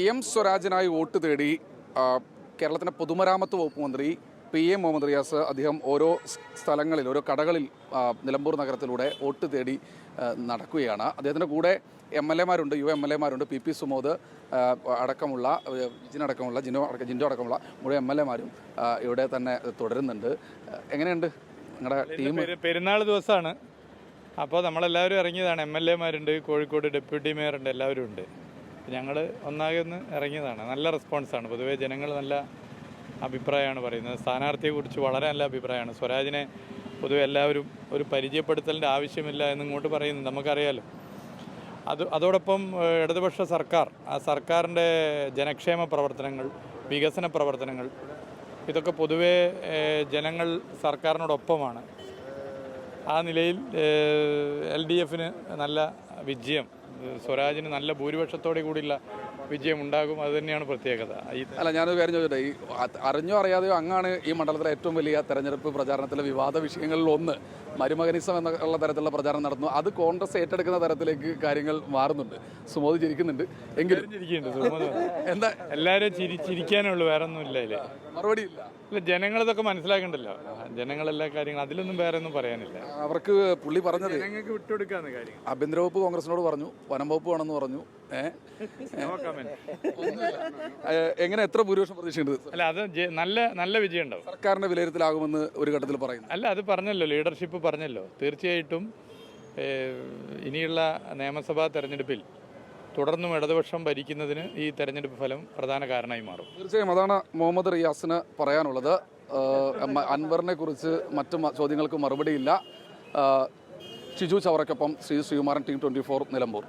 M സ്വരാജിനായി vote തേടി കേരളത്തിൻ്റെ പൊതുമരാമത്ത് വകുപ്പ് മന്ത്രി PM മുഹമ്മദ് റിയാസ് അദ്ദേഹം ഓരോ സ്ഥലങ്ങളിൽ ഓരോ കടകളിൽ നിലമ്പൂർ നഗരത്തിലൂടെ വോട്ട് തേടി നടക്കുകയാണ്. അദ്ദേഹത്തിൻ്റെ കൂടെ MLA-മാരുണ്ട്, യുവ MLA-മാരുണ്ട്. PP സുമോദ് അടക്കമുള്ള ജിൻഡോ അടക്കമുള്ള മുഴുവൻ MLA-മാരും ഇവിടെ തന്നെ തുടരുന്നുണ്ട്. എങ്ങനെയുണ്ട് നിങ്ങളുടെ ടീം? പെരുന്നാൾ ദിവസമാണ്, അപ്പോൾ നമ്മളെല്ലാവരും ഇറങ്ങിയതാണ്. MLA-മാരുണ്ട്, കോഴിക്കോട് ഡെപ്യൂട്ടി മേയറുണ്ട്, എല്ലാവരും ഉണ്ട്. ഞങ്ങൾ ഒന്നാകെ ഒന്ന് ഇറങ്ങിയതാണ്. നല്ല റെസ്പോൺസാണ്. പൊതുവേ ജനങ്ങൾ നല്ല അഭിപ്രായമാണ് പറയുന്നത്. സ്ഥാനാർത്ഥിയെക്കുറിച്ച് വളരെ നല്ല അഭിപ്രായമാണ്. സ്വരാജിനെ പൊതുവെ എല്ലാവരും ഒരു പരിചയപ്പെടുത്തലിൻ്റെ ആവശ്യമില്ല എന്നിങ്ങോട്ട് പറയുന്നുണ്ട്. നമുക്കറിയാലോ. അതോടൊപ്പം ഇടതുപക്ഷ സർക്കാർ, ആ സർക്കാരിൻ്റെ ജനക്ഷേമ പ്രവർത്തനങ്ങൾ, വികസന പ്രവർത്തനങ്ങൾ, ഇതൊക്കെ പൊതുവേ ജനങ്ങൾ സർക്കാരിനോടൊപ്പമാണ്. ആ നിലയിൽ LDF-ന് നല്ല വിജയം, സ്വരാജിന് നല്ല ഭൂരിപക്ഷത്തോടു കൂടിയുള്ള വിജയം ഉണ്ടാകും. അത് തന്നെയാണ് പ്രത്യേകത. അല്ല, ഞാനൊരു കാര്യം ചോദിച്ചോട്ടെ, ഈ അറിഞ്ഞോ അറിയാതെയോ അങ്ങാണ് ഈ മണ്ഡലത്തിലെ ഏറ്റവും വലിയ തെരഞ്ഞെടുപ്പ് പ്രചാരണത്തിലെ വിവാദ വിഷയങ്ങളിൽ ഒന്ന് മരുമകനിസം എന്നുള്ള തരത്തിലുള്ള പ്രചാരണം നടന്നു. അത് കോൺഗ്രസ് ഏറ്റെടുക്കുന്ന തരത്തിലേക്ക് കാര്യങ്ങൾ മാറുന്നുണ്ട്. സുമോദ് ചിരിക്കുന്നുണ്ട്. എങ്കിലും എന്താ എല്ലാവരും ചിരിക്കാനുള്ളൂ, വേറെ ഒന്നും ഇല്ല. അതിൽ മറുപടി ഇല്ല. അല്ല, ജനങ്ങളിതൊക്കെ മനസ്സിലാക്കണ്ടല്ലോ. ജനങ്ങളെല്ലാ കാര്യങ്ങളും, അതിലൊന്നും വേറെ ഒന്നും പറയാനില്ല. അവർക്ക് പുള്ളി പറഞ്ഞത് ജനങ്ങൾക്ക് വിട്ടുകൊടുക്കാന്ന് കാര്യം. ആഭ്യന്തര വകുപ്പ് കോൺഗ്രസിനോട് പറഞ്ഞു, വനം വകുപ്പ് വേണമെന്ന് പറഞ്ഞു. എങ്ങനെ എത്ര ഭൂരിപക്ഷം പ്രതീക്ഷിക്കുന്നത്? അല്ല, അത് നല്ല വിജയം ഉണ്ടാവും. സർക്കാരിന്റെ വിലയിരുത്തലാകുമെന്ന് ഒരു ഘട്ടത്തിൽ പറയുന്നു. അല്ല, അത് പറഞ്ഞല്ലോ, ലീഡർഷിപ്പ് പറഞ്ഞല്ലോ. തീർച്ചയായിട്ടും ഇനിയുള്ള നിയമസഭാ തെരഞ്ഞെടുപ്പിൽ തുടർന്നും ഇടതുപക്ഷം ഭരിക്കുന്നതിന് ഈ തെരഞ്ഞെടുപ്പ് ഫലം പ്രധാന കാരണമായി മാറും. തീർച്ചയായും അതാണ് മുഹമ്മദ് റിയാസിന് പറയാനുള്ളത്. അൻവറിനെ കുറിച്ച് മറ്റു ചോദ്യങ്ങൾക്ക് മറുപടിയില്ല. ഷിജു ചവറയ്ക്കൊപ്പം ശ്രീകുമാരൻ, Team 24 നിലമ്പൂർ.